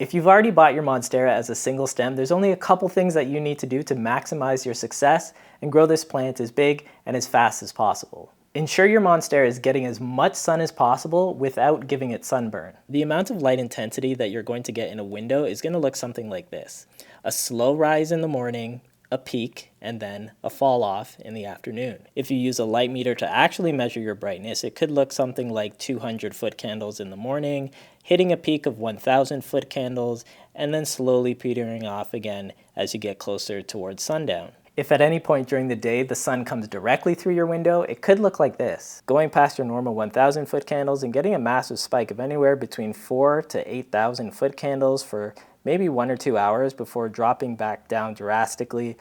If you've already bought your Monstera as a single stem, there's only a couple things that you need to do to maximize your success and grow this plant as big and as fast as possible. Ensure your Monstera is getting as much sun as possible without giving it sunburn. The amount of light intensity that you're going to get in a window is going to look something like this. A slow rise in the morning, a peak, and then a fall off in the afternoon. If you use a light meter to actually measure your brightness, it could look something like 200 foot candles in the morning, hitting a peak of 1,000 foot candles, and then slowly petering off again as you get closer towards sundown. If at any point during the day the sun comes directly through your window, it could look like this. Going past your normal 1,000 foot candles and getting a massive spike of anywhere between 4,000 to 8,000 foot candles for maybe 1 or 2 hours before dropping back down drastically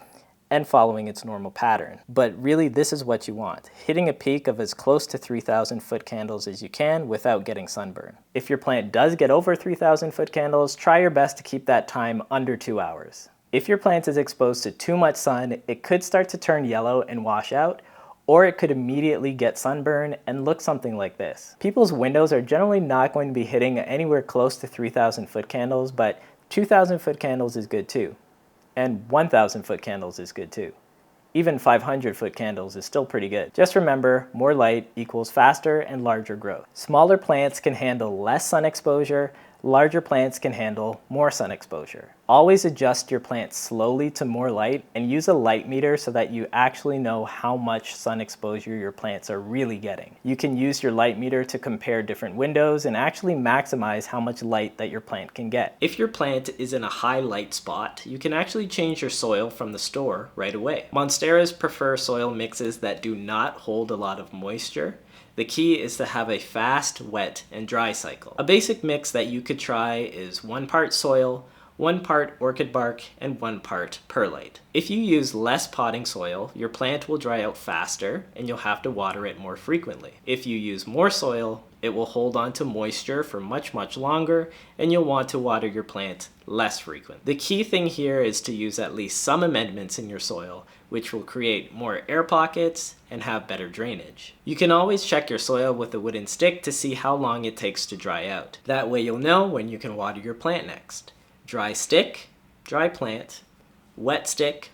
and following its normal pattern. But really, this is what you want, hitting a peak of as close to 3,000 foot candles as you can without getting sunburn. If your plant does get over 3,000 foot candles, try your best to keep that time under 2 hours. If your plant is exposed to too much sun, it could start to turn yellow and wash out, or it could immediately get sunburn and look something like this. People's windows are generally not going to be hitting anywhere close to 3,000 foot candles, but 2,000 foot candles is good too. And 1,000 foot candles is good too. Even 500 foot candles is still pretty good. Just remember, more light equals faster and larger growth. Smaller plants can handle less sun exposure, larger plants can handle more sun exposure. Always adjust your plant slowly to more light and use a light meter so that you actually know how much sun exposure your plants are really getting. You can use your light meter to compare different windows and actually maximize how much light that your plant can get. If your plant is in a high light spot, you can actually change your soil from the store right away. Monsteras prefer soil mixes that do not hold a lot of moisture. The key is to have a fast, wet, and dry cycle. A basic mix that you could try is 1 part soil, 1 part orchid bark, and 1 part perlite. If you use less potting soil, your plant will dry out faster and you'll have to water it more frequently. If you use more soil, it will hold on to moisture for much longer and you'll want to water your plant less frequent. The key thing here is to use at least some amendments in your soil, which will create more air pockets and have better drainage. You can always check your soil with a wooden stick to see how long it takes to dry out. That way you'll know when you can water your plant next. Dry stick, dry plant, wet stick,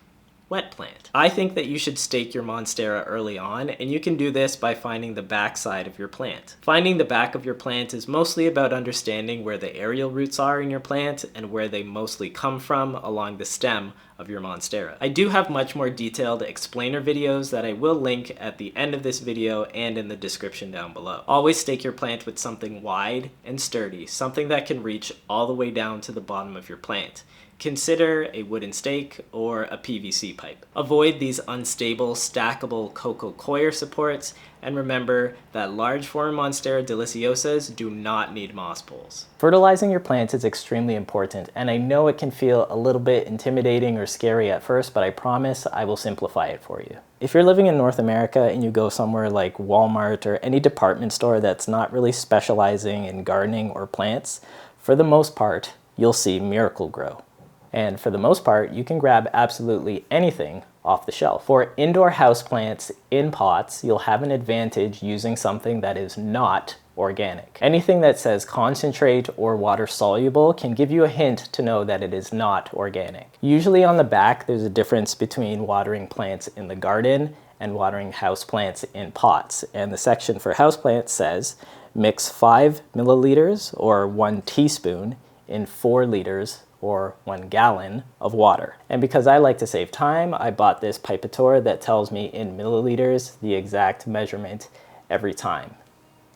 wet plant. I think that you should stake your Monstera early on, and you can do this by finding the back side of your plant. Finding the back of your plant is mostly about understanding where the aerial roots are in your plant and where they mostly come from along the stem of your Monstera. I do have much more detailed explainer videos that I will link at the end of this video and in the description down below. Always stake your plant with something wide and sturdy, something that can reach all the way down to the bottom of your plant. Consider a wooden stake or a PVC pipe. Avoid these unstable, stackable coco coir supports, and remember that large form Monstera deliciosas do not need moss poles. Fertilizing your plants is extremely important, and I know it can feel a little bit intimidating or scary at first, but I promise I will simplify it for you. If you're living in North America and you go somewhere like Walmart or any department store that's not really specializing in gardening or plants, for the most part, you'll see Miracle-Gro. And for the most part, you can grab absolutely anything off the shelf. For indoor houseplants in pots, you'll have an advantage using something that is not organic. Anything that says concentrate or water soluble can give you a hint to know that it is not organic. Usually on the back, there's a difference between watering plants in the garden and watering houseplants in pots. And the section for houseplants says, mix 5 milliliters or 1 teaspoon in 4 liters or 1 gallon of water. And because I like to save time, I bought this Pipator that tells me in milliliters the exact measurement every time.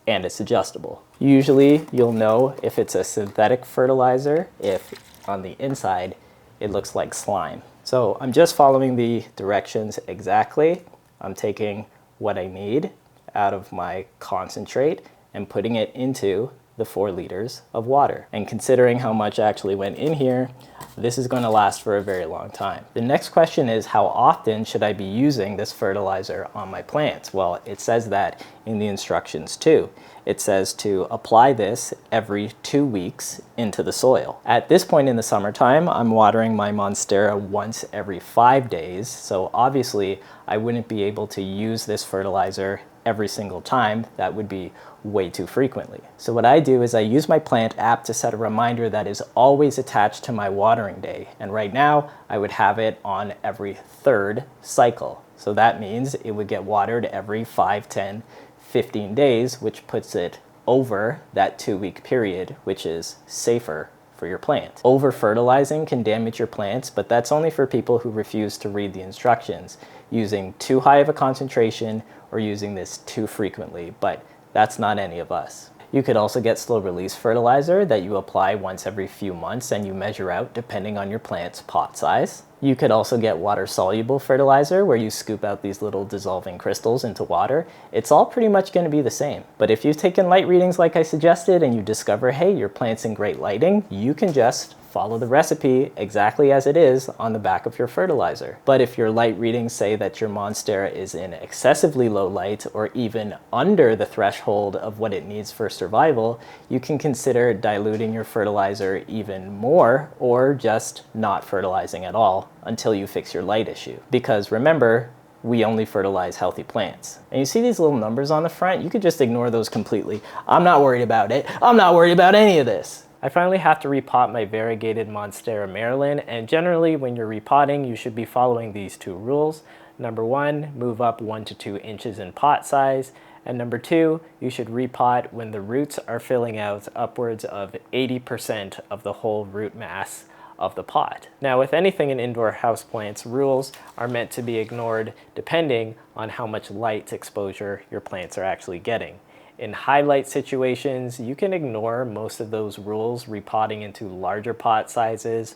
And it's adjustable. Usually you'll know if it's a synthetic fertilizer if on the inside it looks like slime. So I'm just following the directions exactly. I'm taking what I need out of my concentrate and putting it into the 4 liters of water. And considering how much actually went in here, this is going to last for a very long time. The next question is, how often should I be using this fertilizer on my plants? Well, it says that in the instructions too. It says to apply this every 2 weeks into the soil. At this point in the summertime, I'm watering my Monstera once every 5 days, so obviously I wouldn't be able to use this fertilizer every single time. That would be way too frequently. So what I do is I use my plant app to set a reminder that is always attached to my watering day. And right now I would have it on every third cycle. So that means it would get watered every 5, 10, 15 days, which puts it over that 2-week period, which is safer for your plant. Over fertilizing can damage your plants, but that's only for people who refuse to read the instructions, using too high of a concentration or using this too frequently, but that's not any of us. You could also get slow release fertilizer that you apply once every few months and you measure out depending on your plant's pot size. You could also get water soluble fertilizer where you scoop out these little dissolving crystals into water. It's all pretty much going to be the same. But if you've taken light readings like I suggested and you discover, hey, your plant's in great lighting, you can just follow the recipe exactly as it is on the back of your fertilizer. But if your light readings say that your Monstera is in excessively low light or even under the threshold of what it needs for survival, you can consider diluting your fertilizer even more or just not fertilizing at all until you fix your light issue. Because remember, we only fertilize healthy plants. And you see these little numbers on the front? You could just ignore those completely. I'm not worried about it. I'm not worried about any of this. I finally have to repot my variegated Monstera Maryland, and generally when you're repotting, you should be following these 2 rules. Number 1, move up 1 to 2 inches in pot size. And number 2, you should repot when the roots are filling out upwards of 80% of the whole root mass of the pot. Now, with anything in indoor houseplants, rules are meant to be ignored depending on how much light exposure your plants are actually getting. In high light situations, you can ignore most of those rules, repotting into larger pot sizes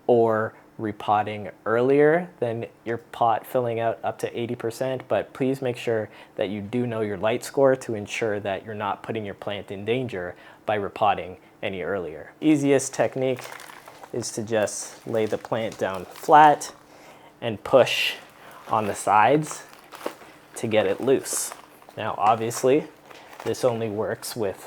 or repotting earlier than your pot filling out up to 80%, but please make sure that you do know your light score to ensure that you're not putting your plant in danger by repotting any earlier. Easiest technique is to just lay the plant down flat and push on the sides to get it loose. Now, obviously, this only works with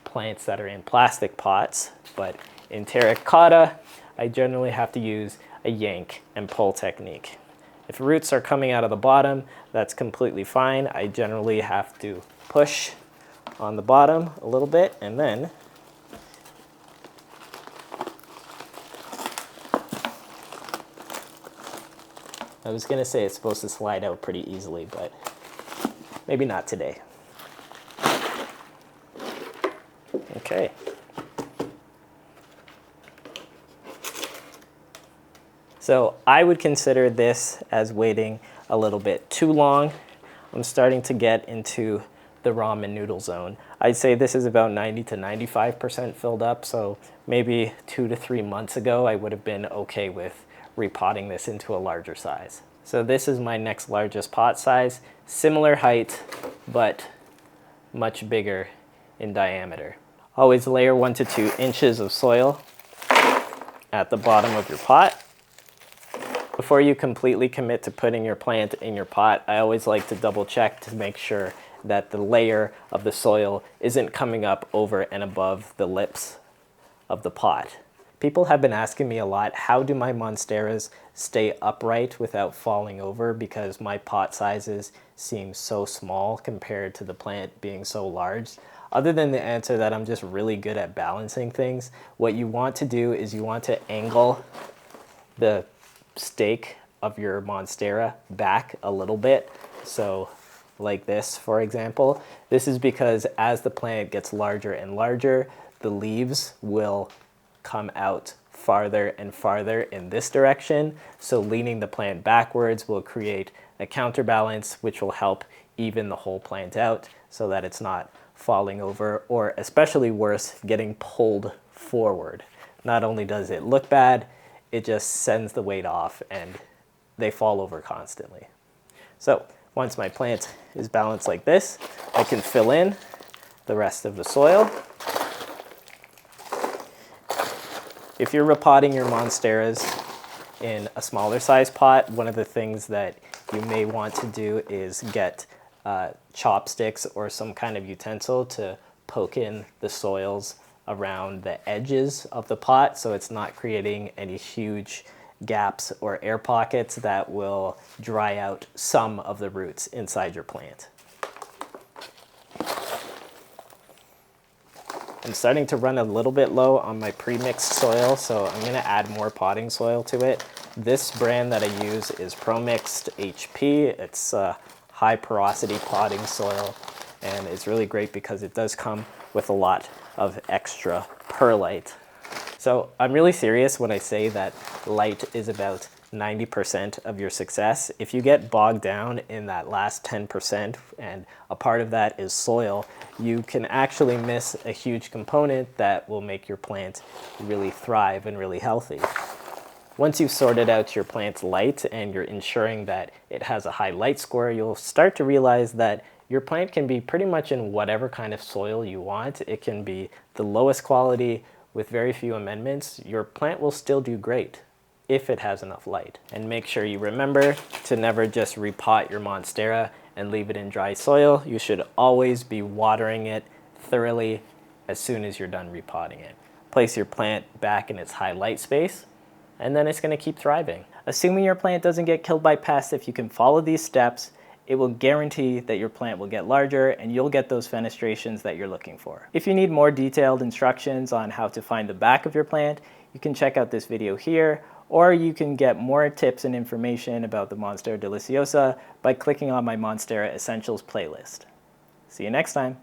plants that are in plastic pots, but in terracotta, I generally have to use a yank and pull technique. If roots are coming out of the bottom, that's completely fine. I generally have to push on the bottom a little bit and then I was gonna say it's supposed to slide out pretty easily, but maybe not today. Okay. So I would consider this as waiting a little bit too long. I'm starting to get into the ramen noodle zone. I'd say this is about 90 to 95% filled up, so maybe 2 to 3 months ago I would have been okay with repotting this into a larger size. So this is my next largest pot size, similar height, but much bigger in diameter. Always layer 1 to 2 inches of soil at the bottom of your pot. Before you completely commit to putting your plant in your pot, I always like to double check to make sure that the layer of the soil isn't coming up over and above the lips of the pot. People have been asking me a lot, how do my Monsteras stay upright without falling over, because my pot sizes seem so small compared to the plant being so large. Other than the answer that I'm just really good at balancing things, what you want to do is you want to angle the stake of your Monstera back a little bit. So like this, for example. This is because as the plant gets larger and larger, the leaves will come out farther and farther in this direction. So leaning the plant backwards will create a counterbalance, which will help even the whole plant out so that it's not falling over, or especially worse, getting pulled forward. Not only does it look bad, it just sends the weight off and they fall over constantly. So once my plant is balanced like this, I can fill in the rest of the soil. If you're repotting your Monsteras in a smaller size pot, one of the things that you may want to do is get chopsticks or some kind of utensil to poke in the soils around the edges of the pot so it's not creating any huge gaps or air pockets that will dry out some of the roots inside your plant. I'm starting to run a little bit low on my pre-mixed soil, so I'm gonna add more potting soil to it. This brand that I use is ProMixed HP. It's high porosity potting soil, and it's really great because it does come with a lot of extra perlite. So I'm really serious when I say that light is about 90% of your success. If you get bogged down in that last 10%, and a part of that is soil, you can actually miss a huge component that will make your plant really thrive and really healthy. Once you've sorted out your plant's light and you're ensuring that it has a high light score, you'll start to realize that your plant can be pretty much in whatever kind of soil you want. It can be the lowest quality with very few amendments. Your plant will still do great if it has enough light. And make sure you remember to never just repot your Monstera and leave it in dry soil. You should always be watering it thoroughly as soon as you're done repotting it. Place your plant back in its high light space, and then it's gonna keep thriving. Assuming your plant doesn't get killed by pests, if you can follow these steps, it will guarantee that your plant will get larger and you'll get those fenestrations that you're looking for. If you need more detailed instructions on how to find the back of your plant, you can check out this video here, or you can get more tips and information about the Monstera deliciosa by clicking on my Monstera Essentials playlist. See you next time.